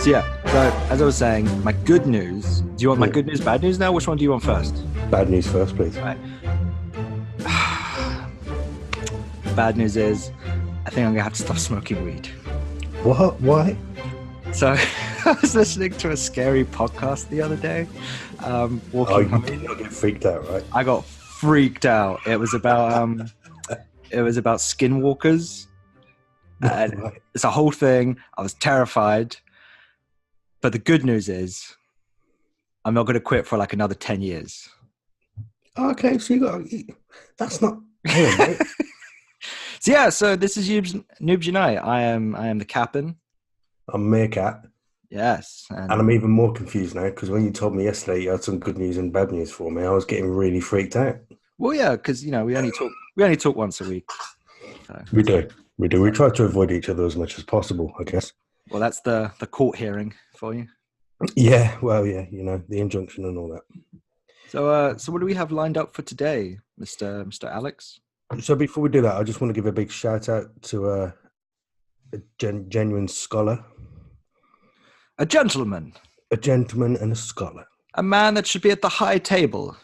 So as I was saying, my good news. Do you want my good news, bad news now? Which one do you want first? Bad news first, please. Right. Bad news is, I think I'm gonna have to stop smoking weed. What? Why? So I was listening to a scary podcast the other day. You did not get freaked out, right? I got freaked out. It was about skinwalkers. Right. It's a whole thing. I was terrified. But the good news is, I'm not going to quit for like another 10 years. Okay, so that's not. So this is Noobs Unite. I am the Cappan. I'm Meerkat. Yes. And I'm even more confused now because when you told me yesterday you had some good news and bad news for me, I was getting really freaked out. Well, yeah, because we only talk once a week. So. We do. We try to avoid each other as much as possible, I guess. Well, that's the court hearing for you. Yeah, well, yeah, the injunction and all that. So what do we have lined up for today, Mr. Alex? So before we do that, I just want to give a big shout out to a genuine scholar. A gentleman. A gentleman and a scholar. A man that should be at the high table.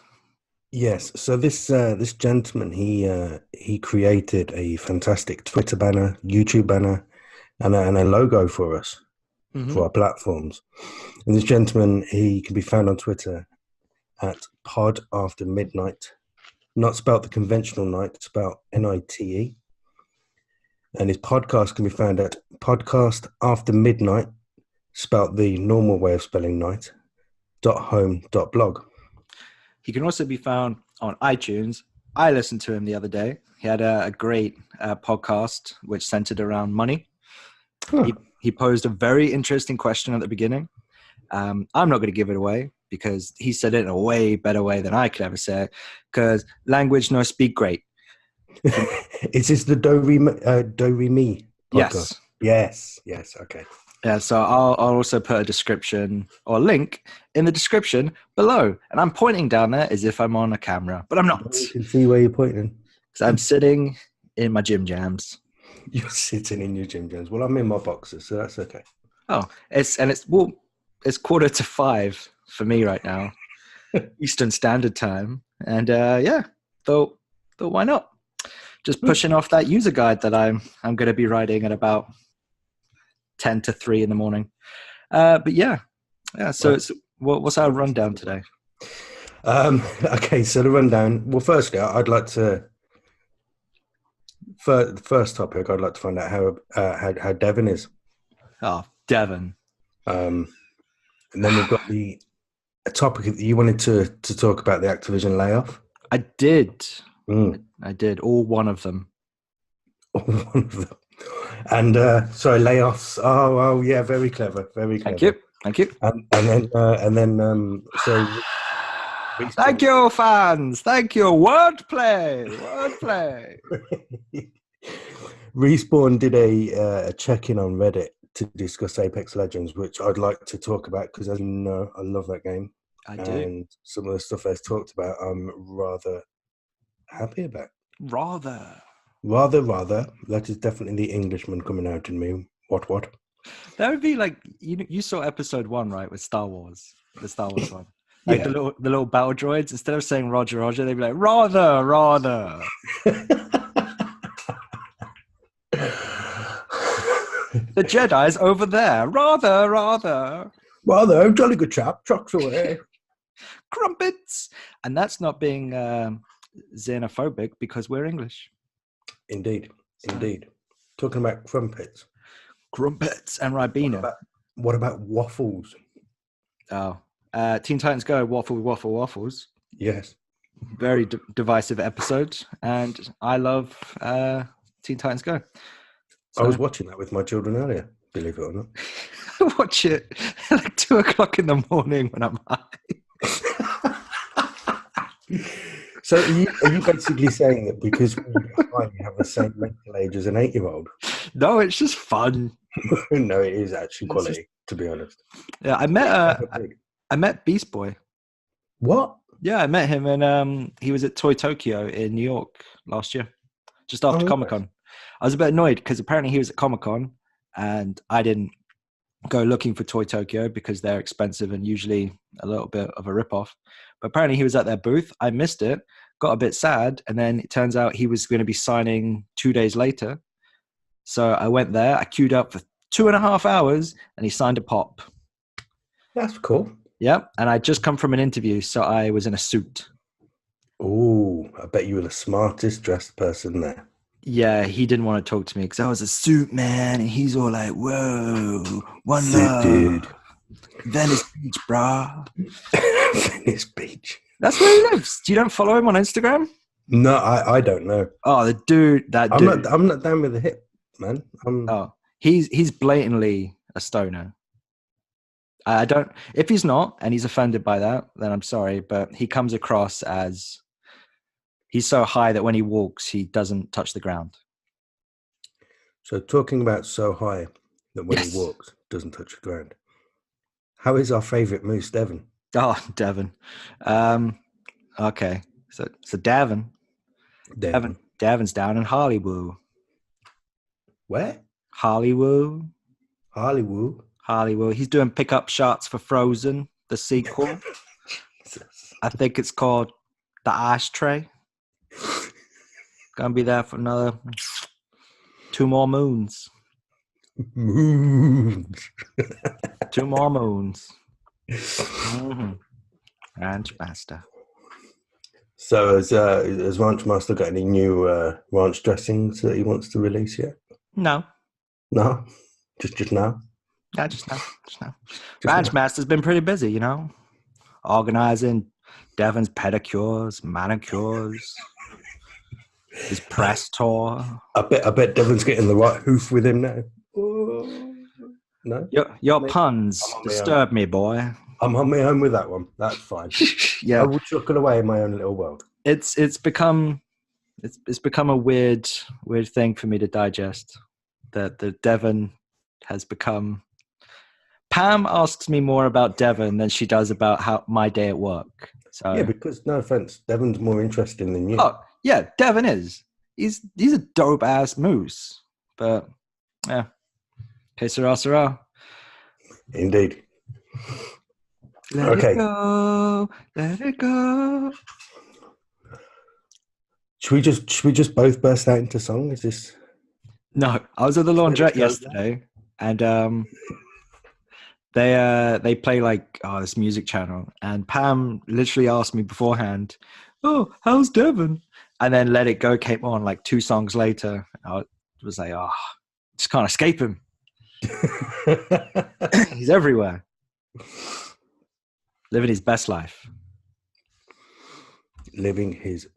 Yes. So this gentleman, he created a fantastic Twitter banner, YouTube banner, and a logo for us, for our platforms. And this gentleman, he can be found on Twitter at Pod After Midnight, not spelt the conventional night, spelled NITE. And his podcast can be found at Podcast After Midnight, spelt the normal way of spelling night, .home.blog. He can also be found on iTunes. I listened to him the other day. He had a great podcast which centered around money. Huh. He posed a very interesting question at the beginning. I'm not going to give it away because he said it in a way better way than I could ever say it, because language no speak great. Is this the Do Re Mi podcast? Yes. Okay. Yeah, so I'll also put a description or a link in the description below. And I'm pointing down there as if I'm on a camera, but I'm not. You can see where you're pointing. Because I'm sitting in my gym jams. You're sitting in your gym jams. Well, I'm in my boxers, so that's okay. Oh, it's 4:45 for me right now, Eastern Standard Time. And thought why not? Just pushing off that user guide that I'm going to be writing at about 10 to 3 in the morning. But yeah. So what's our rundown today? Okay, so the rundown. Well, firstly, I'd like to. For the first topic, I'd like to find out how Devon is. Oh, Devon. And then we've got a topic that you wanted to talk about, the Activision layoff. I did. I did. All one of them. All one of them. And sorry, layoffs. Oh, yeah, very clever, very clever. Thank you. And then so. Thank you, fans. Thank you. Wordplay. Respawn did a check-in on Reddit to discuss Apex Legends, which I'd like to talk about because, as you know, I love that game. I do. And some of the stuff they've talked about, I'm rather happy about. Rather. That is definitely the Englishman coming out in me. What? That would be like, you saw episode 1, right, with Star Wars, the Star Wars one. Like the little battle droids, instead of saying Roger, Roger, they'd be like, rather. The Jedi's over there. Rather. Jolly good chap. Trucks away. Crumpets. And that's not being xenophobic because we're English. Indeed. Talking about crumpets. Crumpets and Ribena. What about waffles? Oh. Teen Titans Go, waffles. Yes. Very divisive episode. And I love Teen Titans Go. So, I was watching that with my children earlier, believe it or not. I watch it at like 2:00 in the morning when I'm high. So are you basically saying that because we're high, you have the same mental age as an 8-year-old? No, it's just fun. No, it is actually quality, to be honest. Yeah, I met Beast Boy. What? Yeah, I met him and he was at Toy Tokyo in New York last year, just after Comic-Con. I was a bit annoyed because apparently he was at Comic-Con and I didn't go looking for Toy Tokyo because they're expensive and usually a little bit of a ripoff. But apparently he was at their booth. I missed it, got a bit sad, and then it turns out he was going to be signing 2 days later. So I went there, I queued up for 2.5 hours, and he signed a pop. That's cool. Yep, and I just come from an interview, so I was in a suit. Oh, I bet you were the smartest dressed person there. Yeah, he didn't want to talk to me because I was a suit man, and he's all like, "Whoa, one Suit love, dude. Venice Beach, brah." Venice Beach. That's where he lives. You don't follow him on Instagram? No, I don't know. Oh, the dude, that dude. I'm not down with the hip, man. He's blatantly a stoner. I don't. If he's not, and he's offended by that, then I'm sorry. But he comes across as he's so high that when he walks, he doesn't touch the ground. So talking about so high that when he walks, doesn't touch the ground. How is our favourite moose, Devon? Oh, Devon. Okay. So Devon's down in Hollywood. Where? Hollywood. Hollywood. He's doing pickup shots for Frozen, the sequel. I think it's called The Ashtray. Gonna be there for another 2 more moons. 2 more moons. Mm-hmm. Ranch Master. So has Ranch Master got any new ranch dressings that he wants to release yet? No. No? Just now? Yeah, just now. Ranch Master's been pretty busy, organizing Devon's pedicures, manicures, his press tour. I bet Devon's getting the right hoof with him now. Oh, no? Your puns disturb me, boy. I'm on my own with that one. That's fine. Yeah. I will chuckle away in my own little world. It's become a weird thing for me to digest. That the Devon has become. Pam asks me more about Devon than she does about how my day at work. So yeah, because no offense, Devon's more interesting than you. Oh yeah, Devon is. He's a dope ass moose. But yeah, que sera. Indeed. Let it go. Should we just both burst out into song? Is this? No, I was at the laundrette yesterday, and they play like this music channel, and Pam literally asked me beforehand, "Oh, how's Devon?" And then Let It Go came on like 2 songs later. I was like, just can't escape him. He's everywhere, living his best life. Living his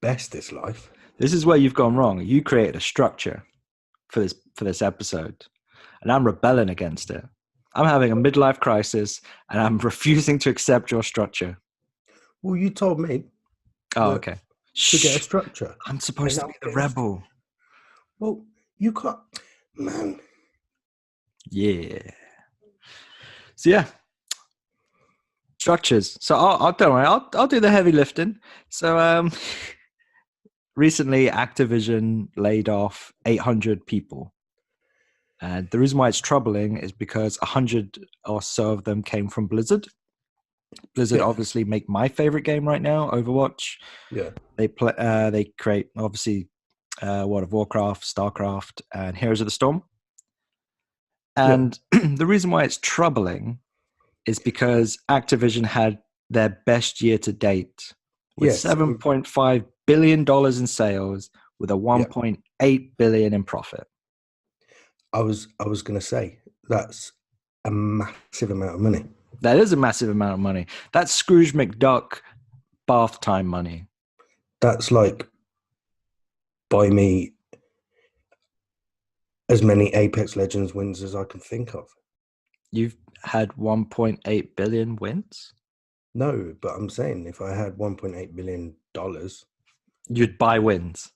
bestest life. This is where you've gone wrong. You created a structure for this episode, and I'm rebelling against it. I'm having a midlife crisis, and I'm refusing to accept your structure. Well, you told me. Oh, okay. To get a structure. I'm supposed to be the rebel. Well, you can't, man. Yeah. So yeah, structures. So I'll don't worry. I'll do the heavy lifting. So recently, Activision laid off 800 people. And the reason why it's troubling is because 100 or so of them came from Blizzard. Blizzard obviously make my favorite game right now, Overwatch. Yeah. They create obviously World of Warcraft, StarCraft, and Heroes of the Storm. And the reason why it's troubling is because Activision had their best year to date with $7.5 billion in sales with a $1.8 billion in profit. I was going to say that's a massive amount of money. That is a massive amount of money. That's Scrooge McDuck bath time money. That's like buy me as many Apex Legends wins as I can think of. You've had 1.8 billion wins? No, but I'm saying if I had $1.8 billion, you'd buy wins.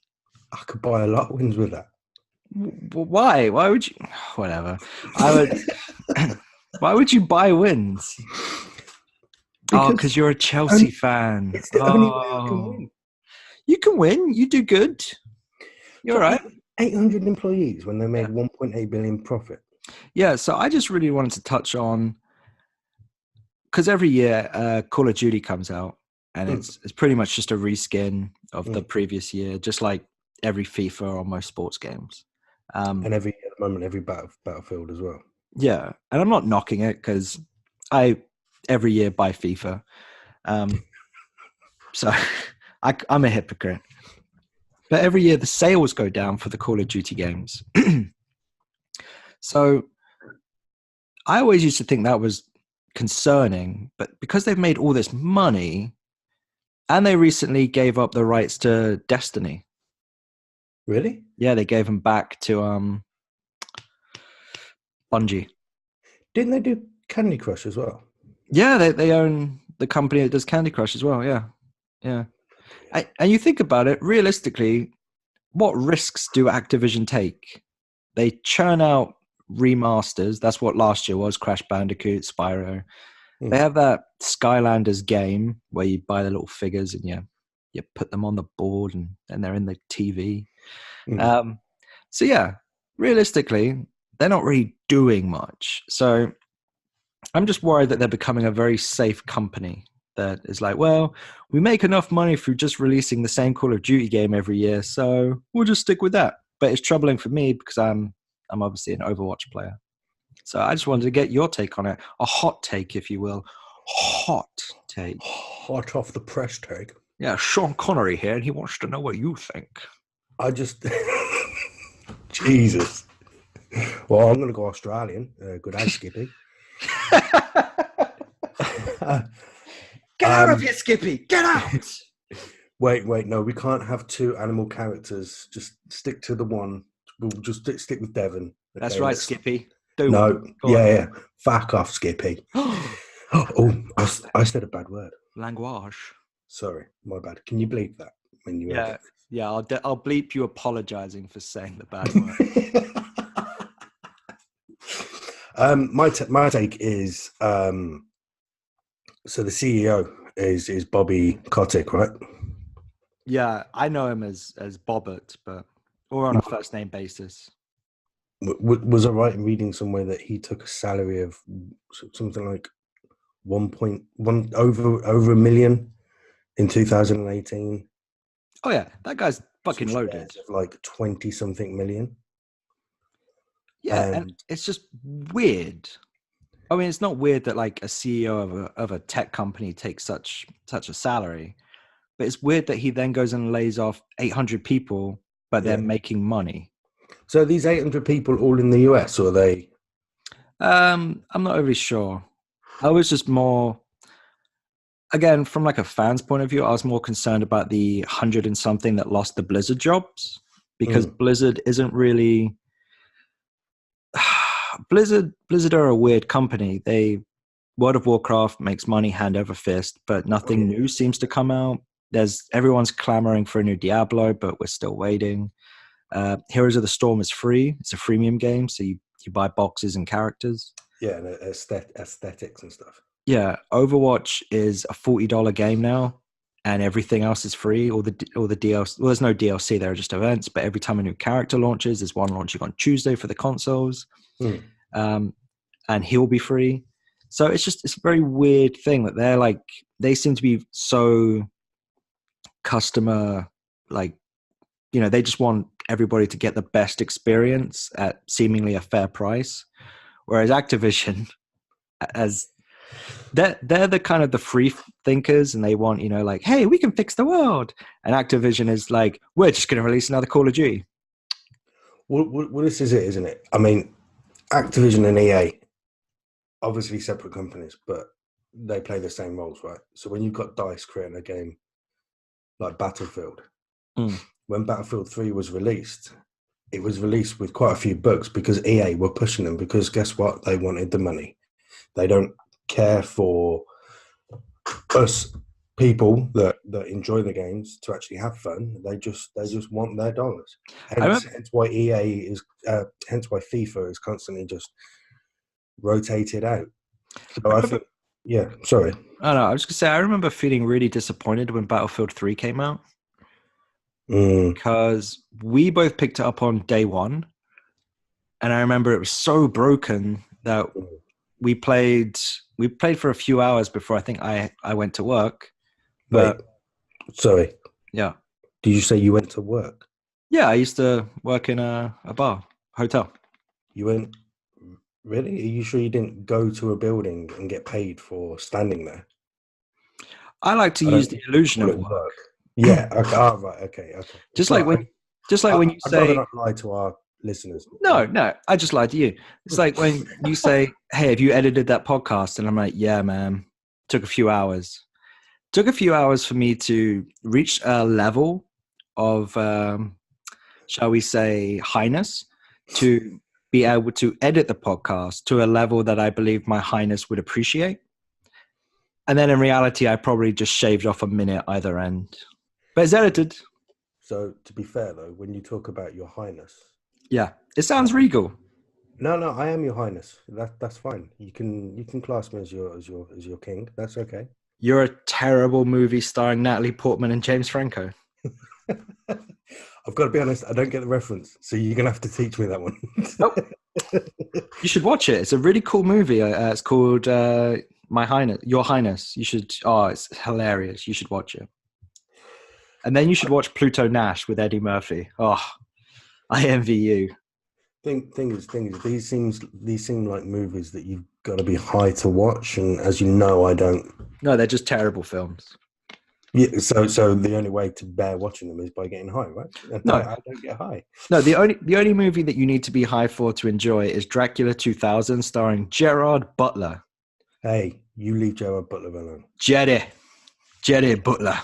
I could buy a lot of wins with that. Why? Why would you? Whatever. I would. Why would you buy wins? Because you're a Chelsea fan. It's the only way I can win. You can win. You do good. You're right. 800 employees when they made 1.8 billion profit. Yeah, so I just really wanted to touch on, because every year Call of Duty comes out, and it's pretty much just a reskin of the previous year, just like every FIFA or most sports games. And at the moment, every Battlefield as well. Yeah, and I'm not knocking it because I every year buy FIFA, so I'm a hypocrite. But every year the sales go down for the Call of Duty games. So I always used to think that was concerning, but because they've made all this money and they recently gave up the rights to Destiny. Really? Yeah, they gave them back to Bungie. Didn't they do Candy Crush as well? Yeah, they own the company that does Candy Crush as well. Yeah. And you think about it, realistically, what risks do Activision take? They churn out remasters. That's what last year was, Crash Bandicoot, Spyro. They have that Skylanders game where you buy the little figures and you put them on the board and they're in the TV. So yeah, realistically, they're not really doing much. So I'm just worried that they're becoming a very safe company that is like, well, we make enough money through just releasing the same Call of Duty game every year, so we'll just stick with that. But it's troubling for me because I'm obviously an Overwatch player. So I just wanted to get your take on it. A hot take, if you will. Hot take. Hot off the press take. Yeah, Sean Connery here, and he wants to know what you think. I just... Jesus. Well, I'm going to go Australian. Good day, Skippy. Get out of here, Skippy! Get out! Wait, no, we can't have two animal characters. Just stick to the one. We'll just stick with Devon. Okay? That's right, Skippy. Yeah. Fuck off, Skippy. I said a bad word. Language. Sorry, my bad. Can you bleep that when you edit? Yeah, I'll bleep you apologizing for saying the bad word. My take is so the CEO is Bobby Kotick, right? Yeah, I know him as Bobbert, but or on a first name basis. Was I right in reading somewhere that he took a salary of something like 1.1 over $1 million in 2018? Oh yeah, that guy's fucking loaded. Like 20 something million. Yeah, and it's just weird. I mean, it's not weird that like a CEO of a tech company takes such a salary, but it's weird that he then goes and lays off 800 people, but they're making money. So are these 800 people all in the US, or are they? I'm not really sure. I was just more, again, from like a fan's point of view, I was more concerned about the 100 and something that lost the Blizzard jobs, because Blizzard isn't really. Blizzard are a weird company. World of Warcraft makes money hand over fist, but nothing new seems to come out. Everyone's clamoring for a new Diablo, but we're still waiting. Heroes of the Storm is free. It's a freemium game, so you buy boxes and characters. Yeah, and aesthetics and stuff. Yeah, Overwatch is a $40 game now, and everything else is free. All the DLC. Well, there's no DLC. There are just events. But every time a new character launches, there's one launching on Tuesday for the consoles, and he'll be free. So it's a very weird thing that they seem to be so customer they just want everybody to get the best experience at seemingly a fair price, whereas Activision, as they're the kind of the free thinkers, and they want hey, we can fix the world, and Activision is like, we're just going to release another Call of Duty. Well, this is it, isn't it? I mean, Activision and EA, obviously separate companies, but they play the same roles, right? So when you've got DICE creating a game like Battlefield, when Battlefield 3 was released, it was released with quite a few bugs because EA were pushing them, because guess what? They wanted the money. They don't care for us people that enjoy the games to actually have fun. They just want their dollars. Hence why hence why FIFA is constantly just rotated out. So sorry. I don't know. I was going to say, I remember feeling really disappointed when Battlefield 3 came out. Because we both picked it up on day one, and I remember it was so broken that we played for a few hours before I think I went to work. But wait, sorry. Yeah. Did you say you went to work? Yeah, I used to work in a hotel. You went, really? Are you sure you didn't go to a building and get paid for standing there? I like to use the illusion of work. Yeah. Okay. Oh, right. Okay. Just like when you say, I'd rather not lie to our listeners. No, I just lied to you. It's like when you say, "Hey, have you edited that podcast?" And I'm like, "Yeah, man. Took a few hours. Took a few hours for me to reach a level of, shall we say, highness, to be able to edit the podcast to a level that I believe my highness would appreciate. And then in reality, I probably just shaved off a minute either end. But it's edited. So to be fair, though, when you talk about your highness, yeah, it sounds regal. No, I am your highness. That's fine. You can class me as your king. That's okay. You're a terrible movie starring Natalie Portman and James Franco. I've got to be honest, I don't get the reference, so you're gonna have to teach me that one. Oh, you should watch it. It's a really cool movie. It's called My Highness, Your Highness. You should. Oh, it's hilarious. You should watch it. And then you should watch Pluto Nash with Eddie Murphy. Oh, I envy you. Thing is, these seem like movies that you've got to be high to watch, and as you know, I don't. No, they're just terrible films. Yeah, so the only way to bear watching them is by getting high, right? And no, I don't get high. No, the only movie that you need to be high for to enjoy is Dracula 2000, starring Gerard Butler. Hey, you leave Gerard Butler alone. Jerry Butler.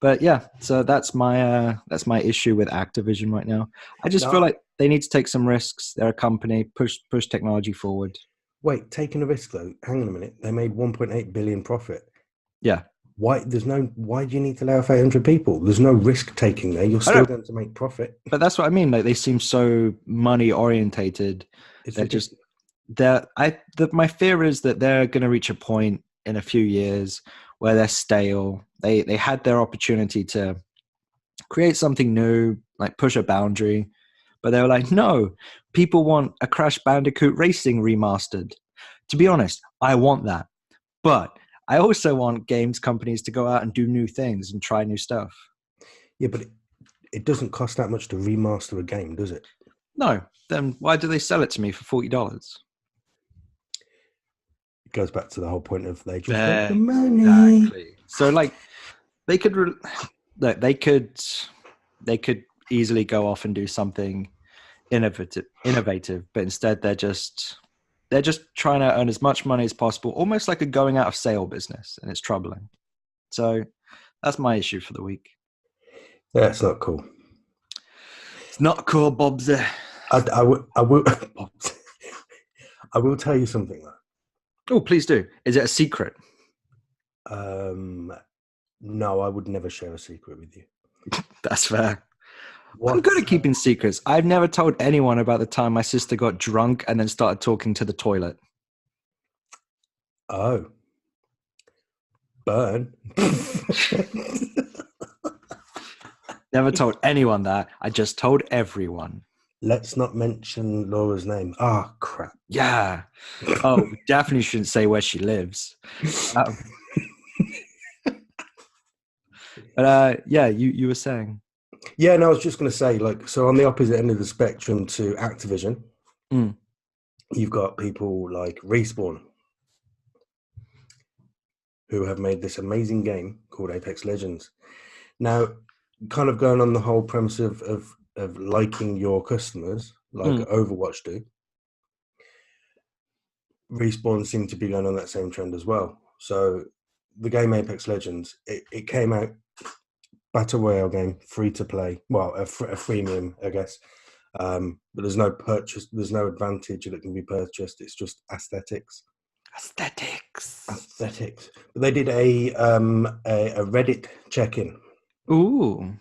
But yeah, so that's my issue with Activision right now. I just feel like they need to take some risks. They're a company, push technology forward. Wait, taking a risk though. Hang on a minute. They made 1.8 billion profit. Yeah. Why do you need to lay off 800 people? There's no risk taking there. You're still going to make profit. But that's what I mean. Like, they seem so money orientated. My fear is that they're going to reach a point in a few years where they're stale. They had their opportunity to create something new, like push a boundary, but they were like, no, people want a Crash Bandicoot Racing remastered. To be honest, I want that. But I also want games companies to go out and do new things and try new stuff. Yeah, but it doesn't cost that much to remaster a game, does it? No. Then why do they sell it to me for $40? It goes back to the whole point of they just want the money. Exactly. So like they could easily go off and do something innovative, but instead they're just trying to earn as much money as possible, almost like a going out of sale business, and it's troubling. So that's my issue for the week. Yeah, it's not cool. It's not cool, Bobsy. I will I will tell you something though. Oh, please do. Is it a secret? No, I would never share a secret with you. That's fair. I'm good at keeping secrets. I've never told anyone about the time my sister got drunk and then started talking to the toilet. Oh. Burn. Never told anyone that. I just told everyone. Let's not mention Laura's name. Ah, crap. Yeah. Oh, we definitely shouldn't say where she lives. But yeah, you were saying. Yeah, no, I was just going to say, like, so on the opposite end of the spectrum to Activision, you've got people like Respawn, who have made this amazing game called Apex Legends. Now, kind of going on the whole premise of liking your customers, like Overwatch do, Respawn seem to be going on that same trend as well. So the game Apex Legends, it came out, Battle Royale game, free to play, well, a freemium, I guess. But there's no purchase, there's no advantage that can be purchased. It's just aesthetics. But they did a Reddit check-in. Ooh.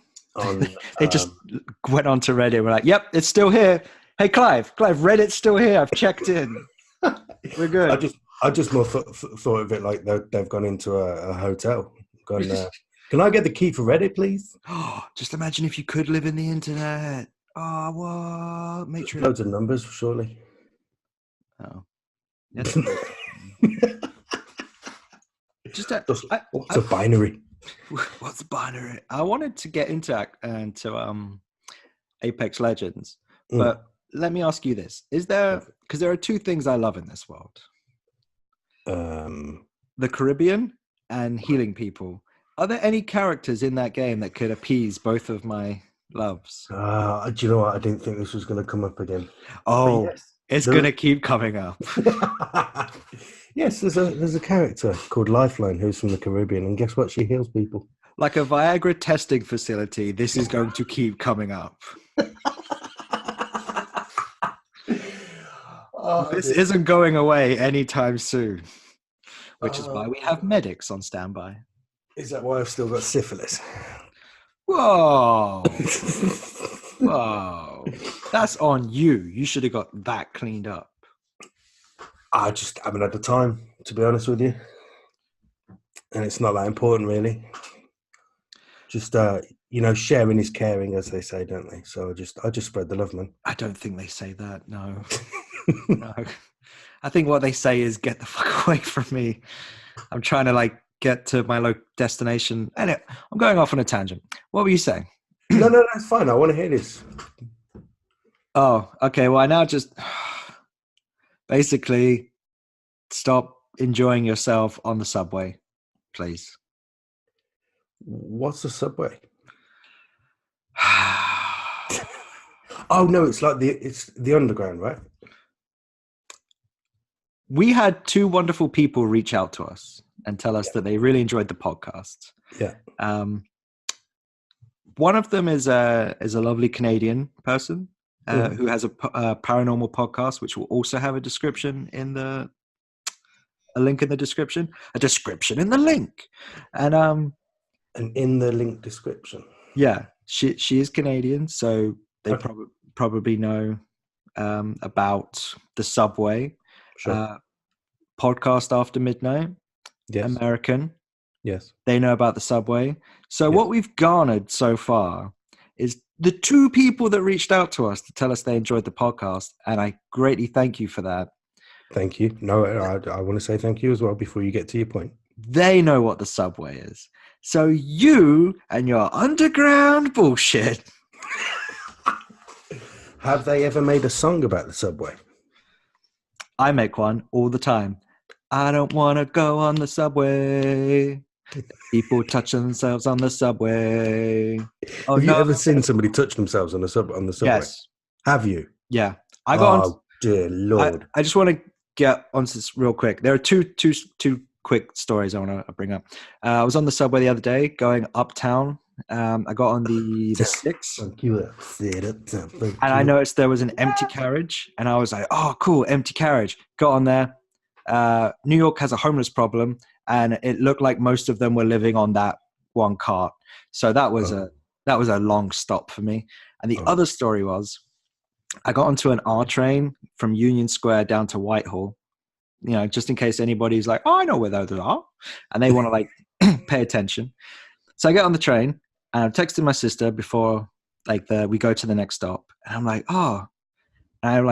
They just went onto Reddit and were like, yep, it's still here. Hey, Clive, Reddit's still here. I've checked in. We're good. I just more thought of it like they've gone into a hotel. Can I get the key for Reddit, please? Oh, just imagine if you could live in the internet. Oh, what? Matrix. Loads of numbers, surely. Oh, yes. Just What's a binary? What's binary? I wanted to get into Apex Legends, but let me ask you this: is there, because there are two things I love in this world, the Caribbean and healing people. Are there any characters in that game that could appease both of my loves? Do you know what? I didn't think this was going to come up again. Oh, yes, it's going to keep coming up. Yes, there's a character called Lifeline who's from the Caribbean, and guess what? She heals people. Like a Viagra testing facility, this is going to keep coming up. This isn't going away anytime soon, which is why we have medics on standby. Is that why I've still got syphilis? Whoa. Whoa. That's on you. You should have got that cleaned up. I just haven't had the time, to be honest with you. And it's not that important, really. Just, sharing is caring, as they say, don't they? So I just spread the love, man. I don't think they say that, no. No. I think what they say is get the fuck away from me. I'm trying to, get to my destination. Anyway, I'm going off on a tangent. What were you saying? No, that's fine. I want to hear this. Oh, okay. Well, I now just basically stop enjoying yourself on the subway, please. What's the subway? Oh no, it's like it's the underground, right? We had two wonderful people reach out to us and tell us that they really enjoyed the podcast. Yeah. One of them is a lovely Canadian person who has a paranormal podcast, which will also have a description in a link in the description, a description in the link, and in the link description. Yeah, she is Canadian, so they probably know about the subway. Sure. Podcast After Midnight. Yes. American. Yes. They know about the subway. So what we've garnered so far is the two people that reached out to us to tell us they enjoyed the podcast, and I greatly thank you for that. Thank you. No, I want to say thank you as well before you get to your point. They know what the subway is. So you and your underground bullshit. Have they ever made a song about the subway? I make one all the time. I don't want to go on the subway. People touch themselves on the subway. Oh, Have you ever seen somebody touch themselves on the subway? Yes. Have you? Yeah. Dear Lord. I just want to get onto this real quick. There are two quick stories I want to bring up. I was on the subway the other day going uptown. I got on the 6, and I noticed there was an empty carriage, and I was like, oh, cool, empty carriage. Got on there. New York has a homeless problem, and it looked like most of them were living on that one cart. So that was a long stop for me. And the other story was, I got onto an R train from Union Square down to Whitehall, just in case anybody's like, oh, I know where those are, and they want to pay attention. So I get on the train, and I'm texting my sister before we go to the next stop, and I'm like, oh, and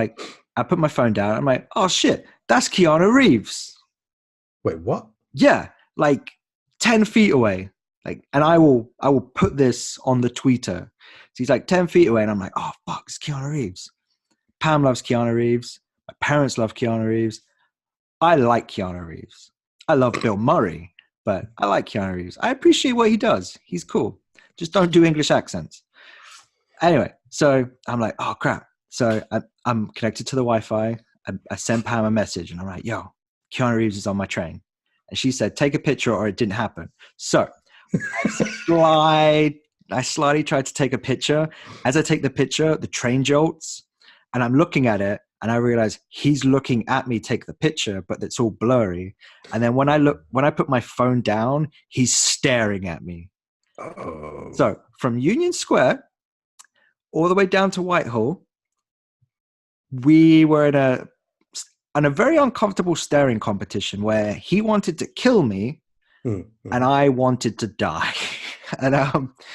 I put my phone down. I'm like, oh shit, that's Keanu Reeves. Wait, what? Yeah, 10 feet away. And I will put this on the Twitter. So he's 10 feet away, and I'm like, oh fuck, it's Keanu Reeves. Pam loves Keanu Reeves. My parents love Keanu Reeves. I like Keanu Reeves. I love Bill Murray, but I like Keanu Reeves. I appreciate what he does. He's cool. Just don't do English accents. Anyway, so I'm like, oh crap. So I'm connected to the Wi-Fi. I sent Pam a message, and I'm like, yo, Keanu Reeves is on my train. And she said, take a picture or it didn't happen. So I slyly tried to take a picture. As I take the picture, the train jolts, and I'm looking at it, and I realize he's looking at me take the picture, but it's all blurry. And then when I put my phone down, he's staring at me. Oh. So from Union Square all the way down to Whitehall, we were in a very uncomfortable staring competition where he wanted to kill me and I wanted to die. And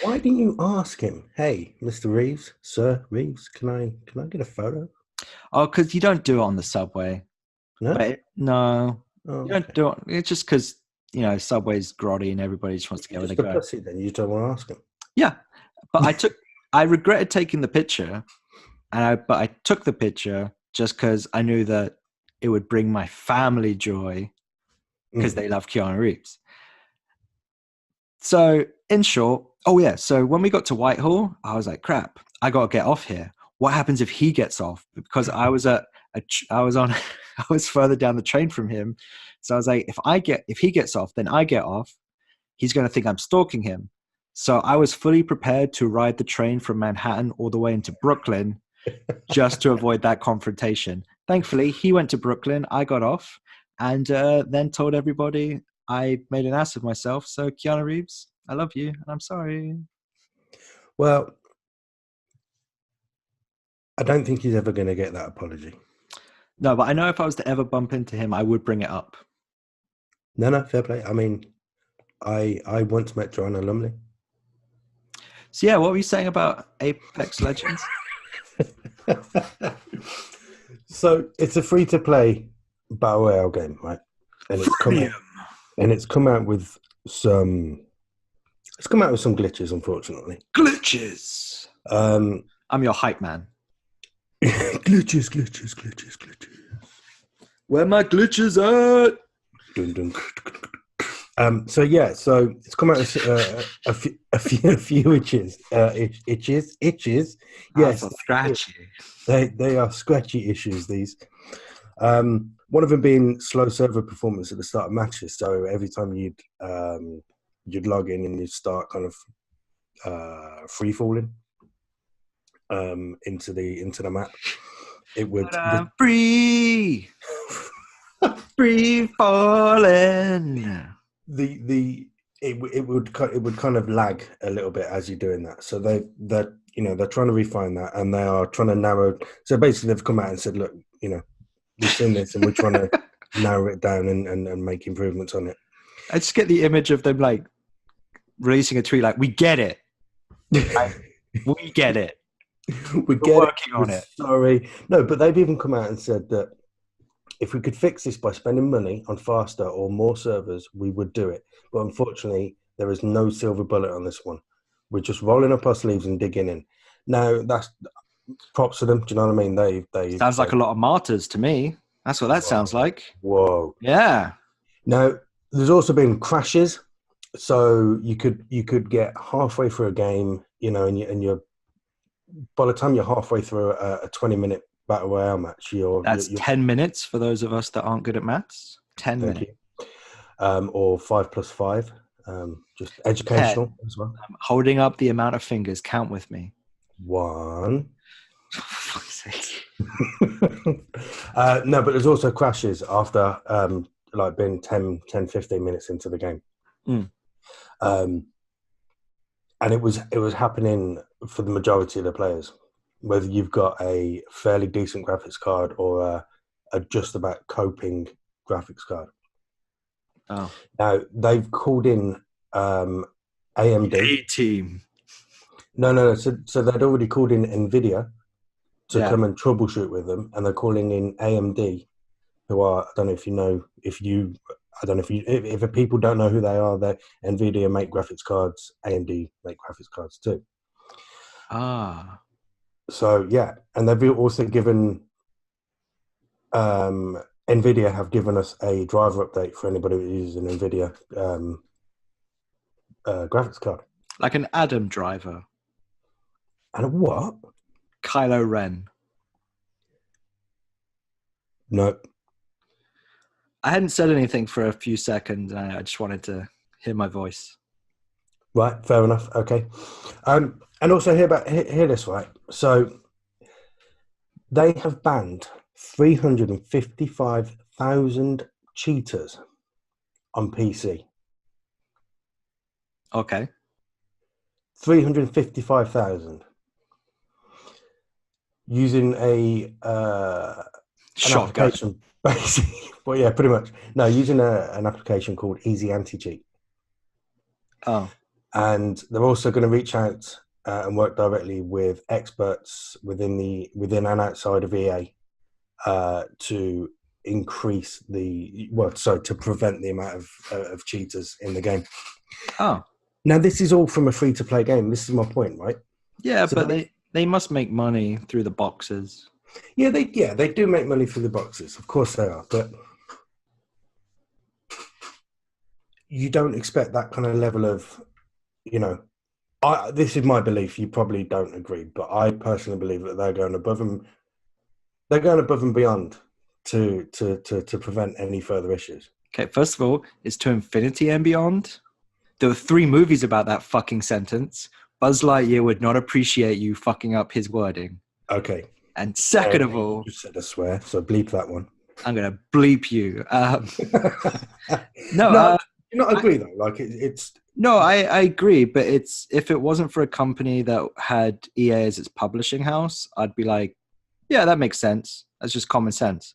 Why didn't you ask him? Hey, Mr. Reeves, Sir Reeves, can I get a photo? oh, because you don't do it on the subway. No, No, oh, you don't do it. It's just because Subway's grotty and everybody just wants to go where they just a go. pussy. Then you don't want to ask him. Yeah, but I regretted taking the picture, but I took the picture just because I knew that it would bring my family joy because they love Keanu Reeves. So in short, so when we got to Whitehall, I was like, crap, I got to get off here. What happens if he gets off? Because I was I was further down the train from him. So I was like, if he gets off, then I get off. He's going to think I'm stalking him. So I was fully prepared to ride the train from Manhattan all the way into Brooklyn just to avoid that confrontation. Thankfully, he went to Brooklyn. I got off and then told everybody I made an ass of myself. So Keanu Reeves, I love you and I'm sorry. Well, I don't think he's ever going to get that apology. No, but I know if I was to ever bump into him, I would bring it up. No, fair play. I mean, I once met Joanna Lumley. So yeah, what were you saying about Apex Legends? So it's a free-to-play battle royale game, right? And it's come out with some glitches, unfortunately. Glitches. I'm your hype man. glitches. Where my glitches at? Dun, dun. So it's come out with a few itches. Itches. Yes, scratchy. They are scratchy issues. These. One of them being slow server performance at the start of matches. So every time you'd log in and you'd start kind of free falling into the map, it would free falling. It would kind of lag a little bit as you're doing that. So they're trying to refine that, and they are trying to narrow. So basically, they've come out and said, look, we've seen this, and we're trying to narrow it down and make improvements on it. I just get the image of them like releasing a tweet like, "We get it, we get it, we're working on it." Sorry, no, but they've even come out and said that if we could fix this by spending money on faster or more servers, we would do it. But unfortunately, there is no silver bullet on this one. We're just rolling up our sleeves and digging in. Now, that's props to them. Do you know what I mean? They sounds like a lot of martyrs to me. That's what that sounds like. Whoa. Yeah. Now, there's also been crashes. So you could get halfway through a game, and you're by the time you're halfway through a 20-minute battle royale match, that's 10 minutes for those of us that aren't good at maths. 10 minutes. Or 5 + 5. Just educational 10. as well. I'm holding up the amount of fingers. Count with me. 1. For fuck's sake. No, but there's also crashes after being 10, 15 minutes into the game. And it was happening for the majority of the players, whether you've got a fairly decent graphics card or a just about coping graphics card. Oh. Now, they've called in AMD. A-team. No. So they'd already called in NVIDIA to come and troubleshoot with them, and they're calling in AMD, who are, I don't know if people don't know who they are, that NVIDIA make graphics cards, AMD make graphics cards too. Ah. So, yeah, and they've also given, NVIDIA have given us a driver update for anybody who uses an NVIDIA graphics card. Like an Adam driver. And a what? Kylo Ren. No. I hadn't said anything for a few seconds, and I just wanted to hear my voice. Right, fair enough. Okay. And also hear this, right? So they have banned 355,000 cheaters on PC. Okay. 355,000 using an application, basically. Well, yeah, pretty much. No, using an application called Easy Anti-Cheat. Oh. and they're also going to reach out and work directly with experts within and outside of EA to increase to prevent the amount of cheaters in the game. Oh, now this is all from a free-to-play game. This is my point, right? yeah, So but they must make money through the boxes. Yeah, they do make money through the boxes. Of course they are, but you don't expect that kind of level of, this is my belief. You probably don't agree, but I personally believe that they're going above and beyond to prevent any further issues. Okay, first of all, it's to infinity and beyond. There were 3 movies about that fucking sentence. Buzz Lightyear would not appreciate you fucking up his wording. Okay. And second of all... You said a swear, so bleep that one. I'm going to bleep you. No, you not agree though? Like it's... No, I agree, but if it wasn't for a company that had EA as its publishing house, I'd be like, yeah, that makes sense. That's just common sense.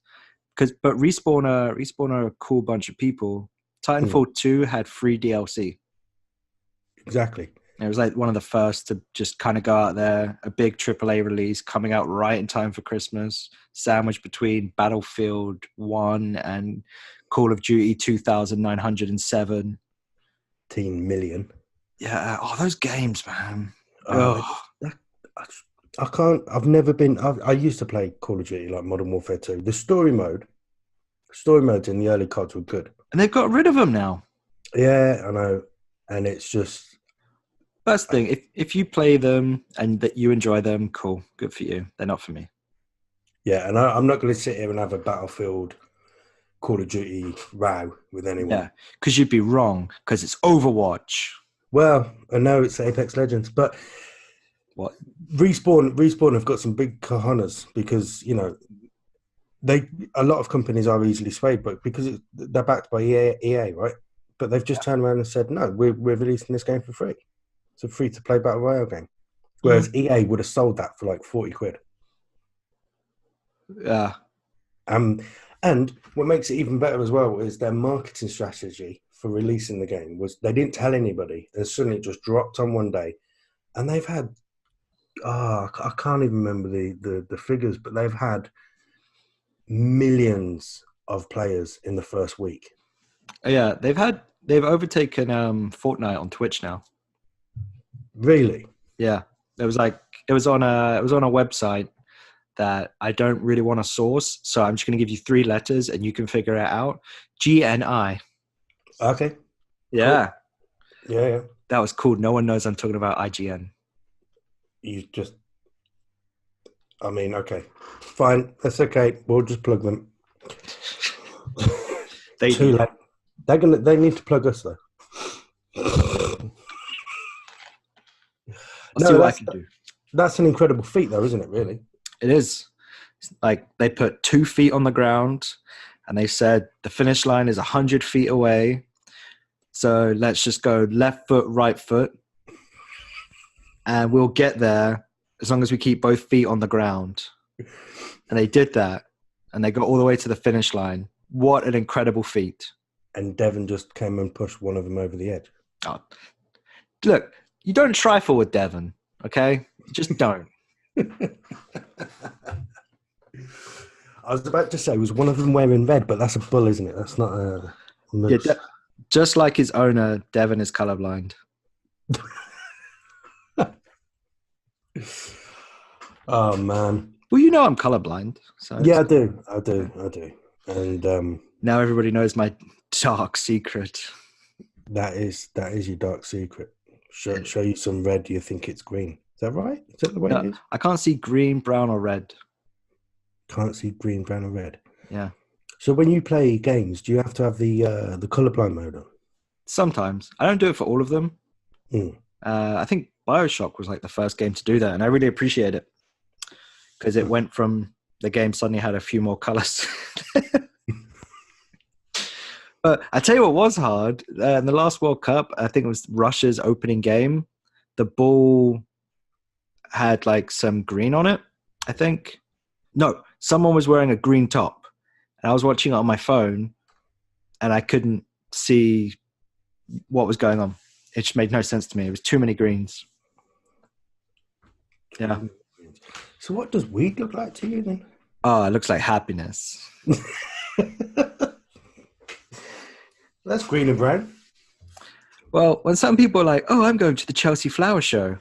But Respawn are a cool bunch of people. Titanfall 2 had free DLC. Exactly. It was like one of the first to just kind of go out there, a big AAA release coming out right in time for Christmas, sandwiched between Battlefield 1 and Call of Duty 2907. 18 million. Yeah, those games, man. I can't. I've never been. I used to play Call of Duty, like Modern Warfare 2. The story modes in the early CODs were good, and they've got rid of them now. Yeah, I know, and it's just. First thing, if you play them and that you enjoy them, cool, good for you. They're not for me. Yeah, and I'm not going to sit here and have a Battlefield Call of Duty row with anyone. Yeah, because you'd be wrong, because it's Overwatch. Well, I know it's Apex Legends, but what Respawn have got some big cojones because, a lot of companies are easily swayed, but because they're backed by EA, right? But they've just turned around and said, no, we're releasing this game for free. It's a free-to-play Battle Royale game. Whereas EA would have sold that for like 40 quid. Yeah. And what makes it even better as well is their marketing strategy for releasing the game was they didn't tell anybody, and suddenly it just dropped on one day. And they've had, I can't even remember the figures, but they've had millions of players in the first week. Yeah, they've overtaken Fortnite on Twitch now. Really? Yeah. It was on a website that I don't really want to source, so I'm just going to give you 3 letters and you can figure it out. GNI. Okay. Yeah. Cool. Yeah. That was cool. No one knows I'm talking about IGN. Okay. Fine. That's okay. We'll just plug them. They need to plug us though. I'll see what I can do. That's an incredible feat though, isn't it, really? It is. It's like they put 2 feet on the ground and they said the finish line is 100 feet away. So let's just go left foot, right foot. And we'll get there as long as we keep both feet on the ground. And they did that. And they got all the way to the finish line. What an incredible feat. And Devon just came and pushed one of them over the edge. Oh. Look, you don't trifle with Devon, okay? You just don't. I was about to say, was one of them wearing red, but that's a bull, isn't it? That's not a moose. Yeah, just like his owner, Devon is colorblind. Oh, man. Well, you know I'm colorblind. So yeah, I do. And now everybody knows my dark secret. That is your dark secret. Show you some red, you think it's green. Is that right? Is that the way it is? I can't see green, brown, or red. Can't see green, brown, or red. Yeah. So when you play games, do you have to have the colorblind mode on? Sometimes. I don't do it for all of them. I think BioShock was like the first game to do that, and I really appreciate it because it went from the game suddenly had a few more colors. But I tell you what was hard in the last World Cup. I think it was Russia's opening game. The ball had like some green on it. I think someone was wearing a green top, and I was watching it on my phone, and I couldn't see what was going on. It just made no sense to me. It was too many greens. Yeah. So what does weed look like to you then? Oh, it looks like happiness. That's green and brown. Well, when some people are like, oh, I'm going to the Chelsea Flower Show.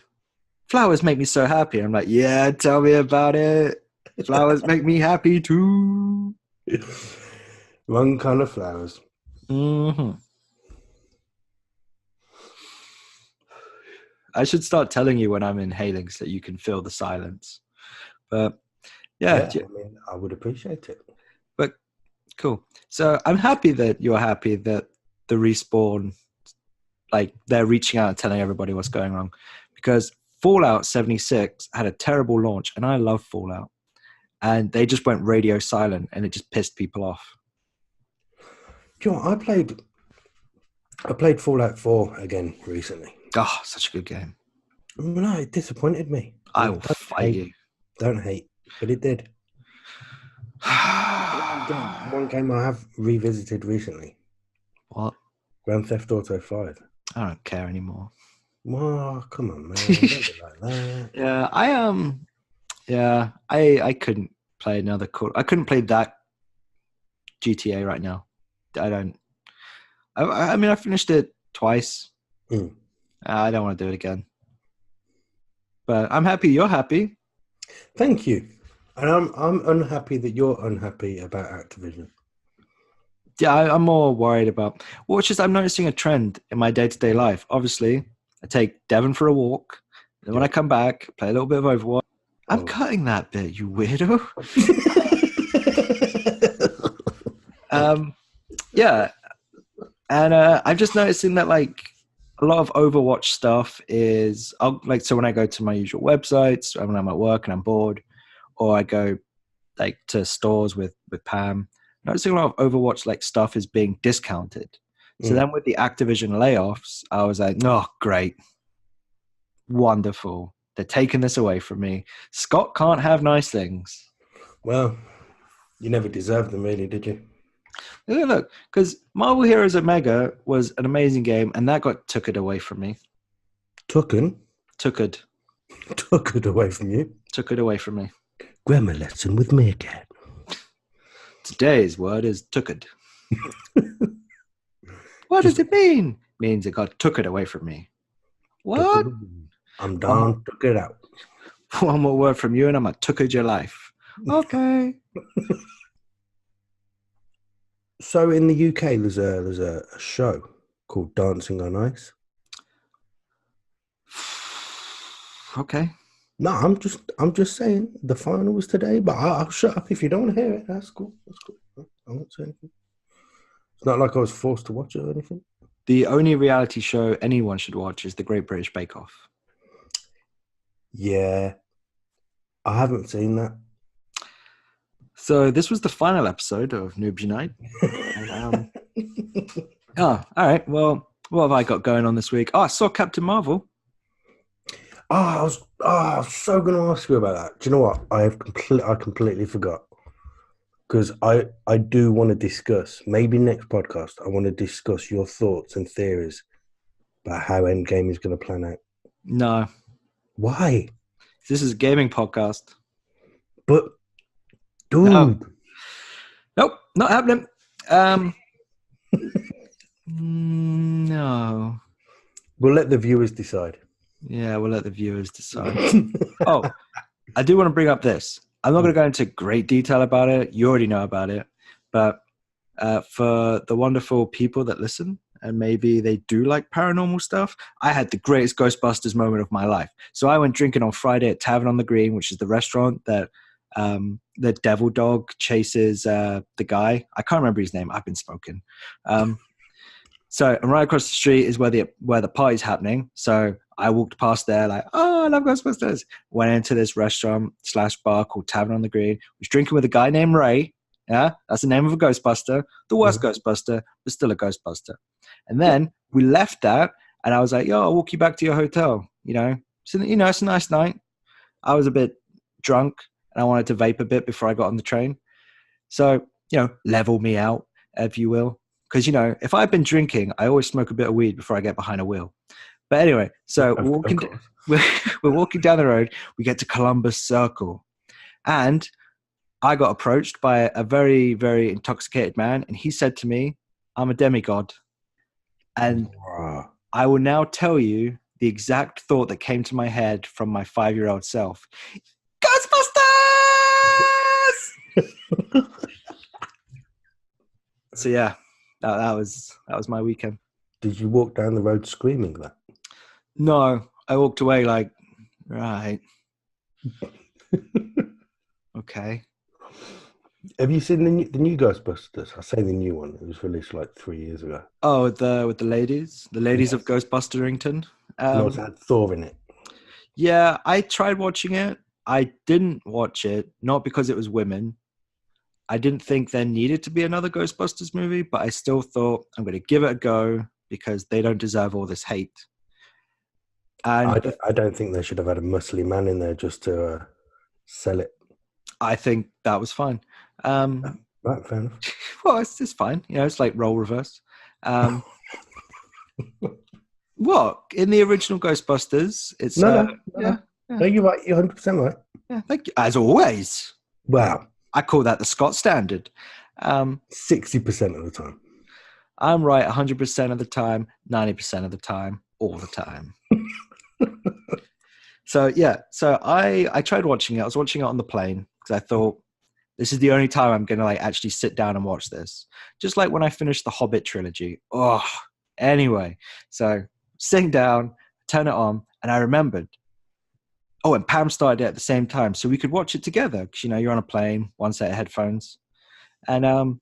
Flowers make me so happy. I'm like, yeah, tell me about it. Flowers make me happy too. Wrong kind of flowers. Mm-hmm. I should start telling you when I'm inhaling so that you can feel the silence. But yeah, I mean, I would appreciate it. But cool. So I'm happy that you're happy that the Respawn, like they're reaching out and telling everybody what's going wrong, because Fallout 76 had a terrible launch, and I love Fallout, and they just went radio silent, and it just pissed people off. Do you know what? I played Fallout 4 again recently. Oh, such a good game. No, it disappointed me. I will fight you. Don't hate, but it did. One game I have revisited recently. What? Grand Theft Auto 5. I don't care anymore. Oh, come on, man. Don't be like that. Yeah, I couldn't play another Call. I couldn't play that GTA right now. I don't. I mean, I finished it twice. I don't want to do it again. But I'm happy you're happy. Thank you. And I'm unhappy that you're unhappy about Activision. Yeah, I'm more worried about. Well, it's just I'm noticing a trend in my day-to-day life. Obviously, I take Devon for a walk. And when I come back, play a little bit of Overwatch. I'm cutting that bit, you weirdo. Yeah. And I'm just noticing that, like, a lot of Overwatch stuff is, so when I go to my usual websites, when I'm at work and I'm bored, or I go, like, to stores with Pam, noticing a lot of Overwatch, like, stuff is being discounted. So then with the Activision layoffs, I was like, oh, great. Wonderful. They're taking this away from me. Scott can't have nice things. Well, you never deserved them, really, did you? Yeah, look, because Marvel Heroes Omega was an amazing game, and that took it away from me. Took it away from you? Took it away from me. Grammar lesson with Meerkat. Today's word is took it. What does it mean? Means it took it away from me. What? I'm done. Took it out. One more word from you, and I'm gonna took it your life. Okay. So in the UK, there's a show called Dancing on Ice. Okay. No, I'm just saying the final was today, but I'll shut up if you don't want to hear it. That's cool. I won't say anything. It's not like I was forced to watch it or anything. The only reality show anyone should watch is The Great British Bake Off. Yeah, I haven't seen that. So this was the final episode of Noobs Unite. All right. Well, what have I got going on this week? I saw Captain Marvel. I was so going to ask you about that. Do you know what? I completely forgot. Because I do want to discuss, maybe next podcast, I want to discuss your thoughts and theories about how Endgame is going to plan out. No. Why? This is a gaming podcast. But, dude. Nope, not happening. No. We'll let the viewers decide. Yeah, we'll let the viewers decide. Oh, I do want to bring up this. I'm not going to go into great detail about it. You already know about it. But for the wonderful people that listen, and maybe they do like paranormal stuff, I had the greatest Ghostbusters moment of my life. So I went drinking on Friday at Tavern on the Green, which is the restaurant that the devil dog chases the guy. I can't remember his name. I've been smoking. So and right across the street is where the party's happening. So I walked past there like, oh, I love Ghostbusters. Went into this restaurant/bar called Tavern on the Green. Was drinking with a guy named Ray. Yeah, that's the name of a Ghostbuster. The worst Ghostbuster, but still a Ghostbuster. And then we left that, and I was like, yo, I'll walk you back to your hotel. So, it's a nice night. I was a bit drunk, and I wanted to vape a bit before I got on the train. So, level me out, if you will. because, if I've been drinking, I always smoke a bit of weed before I get behind a wheel. But anyway, so we're walking down the road. We get to Columbus Circle. And I got approached by a very, very intoxicated man. And he said to me, I'm a demigod. And I will now tell you the exact thought that came to my head from my 5-year-old self. Ghostbusters! So yeah, that was my weekend. Did you walk down the road screaming that? No, I walked away like, right. Okay. Have you seen the new Ghostbusters? I say the new one. It was released like 3 years ago. Oh, with the ladies of Ghostbusterington. No, it had Thor in it. Yeah, I tried watching it. I didn't watch it, not because it was women. I didn't think there needed to be another Ghostbusters movie, but I still thought I'm going to give it a go because they don't deserve all this hate. And I don't think they should have had a muscly man in there just to sell it. I think that was fine. Right, fair enough. Well, it's fine. It's like role reverse. What? In the original Ghostbusters, it's... No, you're right. You're 100% right. Yeah, thank you. As always. Wow. I call that the Scott standard. 60% of the time. I'm right 100% of the time, 90% of the time, all the time. So I tried watching it. I was watching it on the plane because I thought this is the only time I'm going to actually sit down and watch this. Just like when I finished the Hobbit trilogy. Oh, anyway. So sitting down, turn it on, and I remembered. Oh, and Pam started it at the same time, so we could watch it together. Because you're on a plane, one set of headphones, and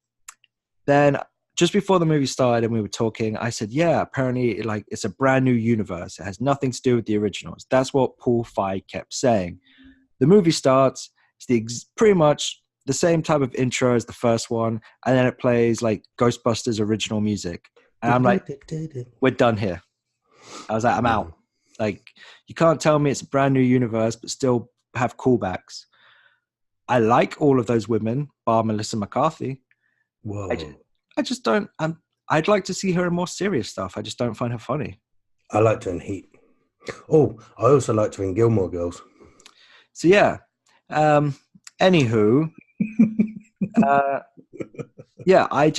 then just before the movie started and we were talking, I said, "Yeah, apparently, it's a brand new universe. It has nothing to do with the originals." That's what Paul Feig kept saying. The movie starts; it's pretty much the same type of intro as the first one, and then it plays Ghostbusters original music, and I'm like, "We're done here." I was like, "I'm out." You can't tell me it's a brand new universe, but still have callbacks. I like all of those women, bar Melissa McCarthy. Whoa. I just don't. I'd like to see her in more serious stuff. I just don't find her funny. I liked her in Heat. Oh, I also liked her in Gilmore Girls. So yeah. Anywho, yeah. I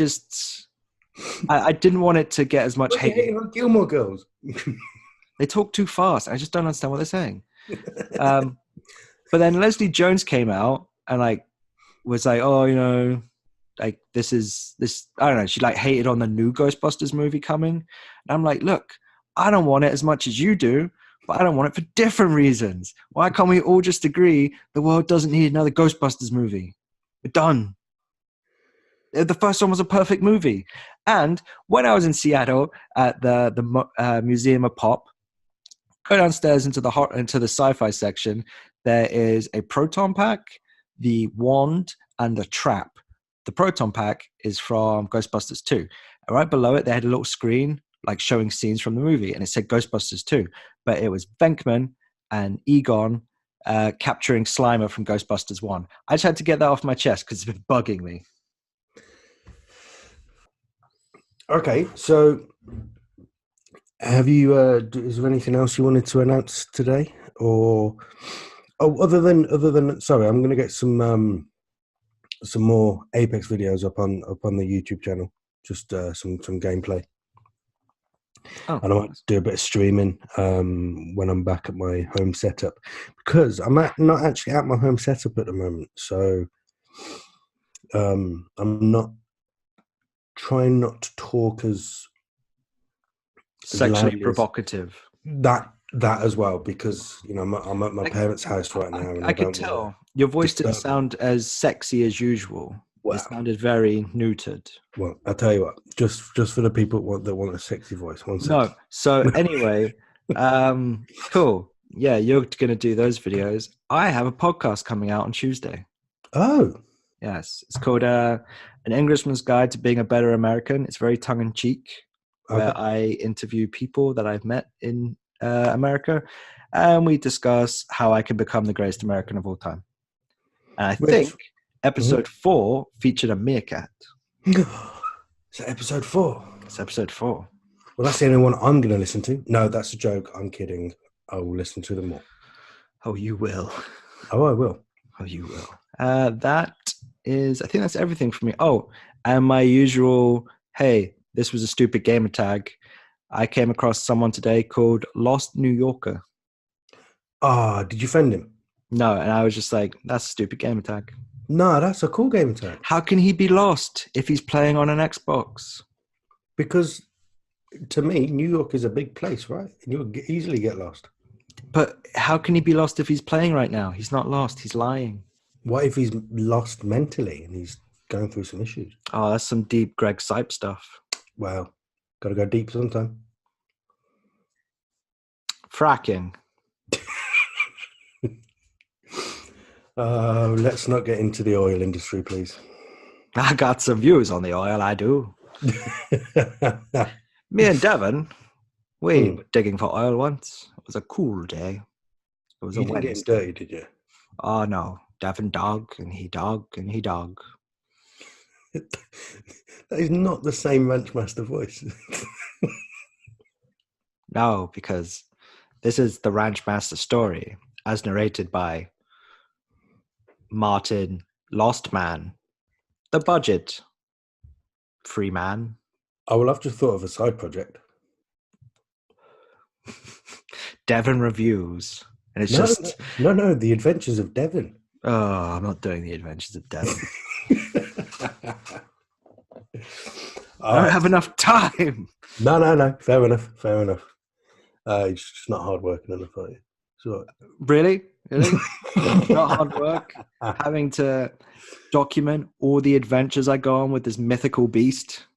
didn't want it to get as much hate. On Gilmore Girls. They talk too fast. I just don't understand what they're saying. But then Leslie Jones came out and was like, oh, this. I don't know. She hated on the new Ghostbusters movie coming. And I'm like, look, I don't want it as much as you do, but I don't want it for different reasons. Why can't we all just agree the world doesn't need another Ghostbusters movie? We're done. The first one was a perfect movie. And when I was in Seattle at the Museum of Pop, go downstairs into the sci-fi section. There is a proton pack, the wand, and the trap. The proton pack is from Ghostbusters 2. And right below it, they had a little screen showing scenes from the movie, and it said Ghostbusters 2. But it was Venkman and Egon capturing Slimer from Ghostbusters 1. I just had to get that off my chest because it's been bugging me. Okay, so have you? Is there anything else you wanted to announce today, or other than? Sorry, I'm going to get some more Apex videos up on the YouTube channel. Just some gameplay. Oh, and I might do a bit of streaming when I'm back at my home setup, because I'm not actually at my home setup at the moment. So I'm not trying not to talk as sexually provocative. That as well, because I'm at my parents' house right now. And I could tell your voice didn't sound as sexy as usual. Wow. It sounded very neutered. Well, I'll tell you what. Just for the people that want a sexy voice. No. So anyway, cool. Yeah, you're gonna do those videos. I have a podcast coming out on Tuesday. Oh. Yes, it's called An Englishman's Guide to Being a Better American. It's very tongue-in-cheek, where I interview people that I've met in America, and we discuss how I can become the greatest American of all time. And I think episode 4 featured a meerkat. So episode 4. It's episode 4. Well, that's the only one I'm going to listen to. No, that's a joke. I'm kidding. I will listen to them all. Oh, you will. Oh, I will. Oh, you will. I think that's everything for me. Oh, and my usual, hey, this was a stupid gamer tag. I came across someone today called Lost New Yorker. Did you friend him? No, and I was just like, that's a stupid gamer tag. No, that's a cool gamer tag. How can he be lost if he's playing on an Xbox? Because to me, New York is a big place, right? And you'll easily get lost. But how can he be lost if he's playing right now? He's not lost. He's lying. What if he's lost mentally and he's going through some issues? Oh, that's some deep Greg Sipe stuff. Well, got to go deep sometime. Fracking. Let's not get into the oil industry, please. I got some views on the oil, I do. Me and Devon, we were digging for oil once. It was a cool day. It was You a didn't Wednesday. get dirty, did you? Oh, no. Devon dog, and he dog, and he dog. That is not the same Ranchmaster voice. No, because this is the Ranchmaster story, as narrated by Martin Lost Man, the budget free man. Oh, well, I've just thought of a side project. Devon reviews, and it's No, the Adventures of Devon. Oh, I'm not doing the Adventures of Devon. I don't have enough time. No. Fair enough. It's just not hard working enough, are you? So, Really? Not hard work. Having to document all the adventures I go on with this mythical beast.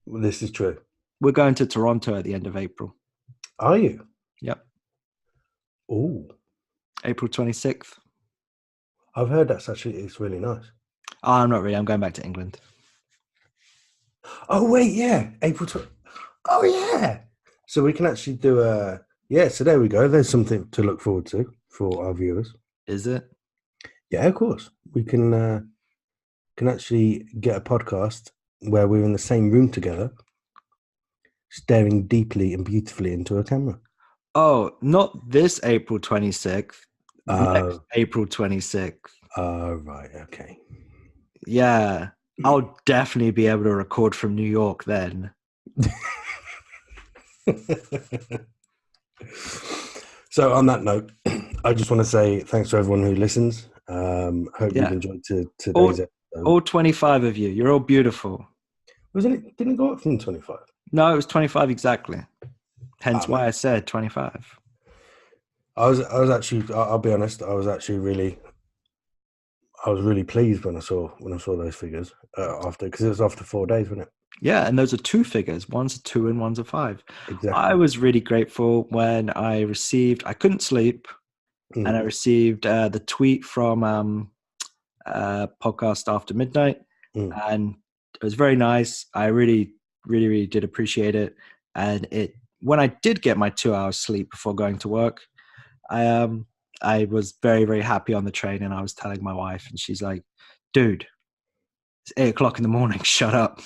well, this is true. We're going to Toronto at the end of April. Are you? Yep. Oh, April 26th. I've heard it's really nice. Oh, I'm not really. I'm going back to England. Oh, wait, yeah. April 20. Oh, yeah. So we can actually do so there we go. There's something to look forward to for our viewers. Is it? Yeah, of course. We can actually get a podcast where we're in the same room together, staring deeply and beautifully into a camera. Oh, not this April 26th. Next April 26th. Right, okay. Yeah, I'll definitely be able to record from New York then. So on that note, I just want to say thanks to everyone who listens. Hope you've enjoyed today's episode. All 25 of you. You're all beautiful. Didn't it go up from 25? No, it was 25 exactly. Hence why I said 25. I was actually, I'll be honest, I was really pleased when I saw those figures because it was after 4 days, wasn't it? Yeah, and those are two figures. One's a 2 and one's a 5. Exactly. I was really grateful when I couldn't sleep, and I received the tweet from Podcast After Midnight, and it was very nice. I really, really, really did appreciate it. And when I did get my 2 hours sleep before going to work, I was very, very happy on the train, and I was telling my wife, and she's like, dude, it's 8 o'clock in the morning. Shut up.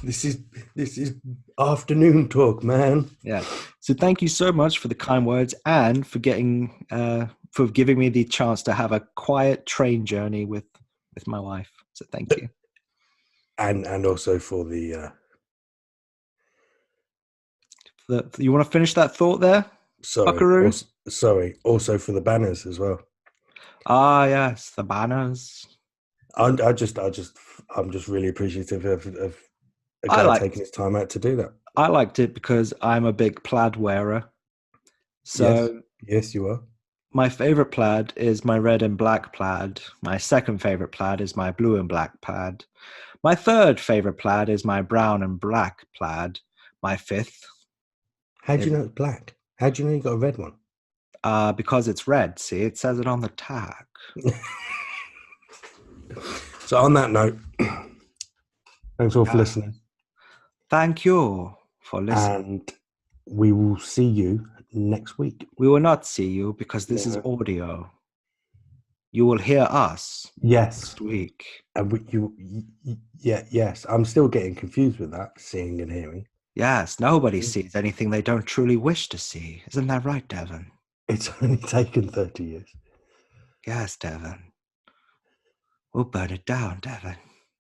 This is afternoon talk, man. Yeah. So thank you so much for the kind words and for giving me the chance to have a quiet train journey with my wife. So thank you. And also for the you want to finish that thought there? Sorry. Also for the banners as well. Ah, yes, the banners. I'm just really appreciative of a guy taking his time out to do that. I liked it because I'm a big plaid wearer. So yes, you are. My favorite plaid is my red and black plaid. My second favorite plaid is my blue and black plaid. My third favorite plaid is my brown and black plaid. My fifth. How do you know it's black? How do you know you got a red one? Because it's red. See, it says it on the tag. So on that note, thanks all for listening. Thank you for listening. And we will see you next week. We will not see you because this is audio. You will hear us Yes. next week. And yes. I'm still getting confused with that, seeing and hearing. Yes, nobody sees anything they don't truly wish to see. Isn't that right, Devon? It's only taken 30 years. Yes, Devon. We'll burn it down, Devon.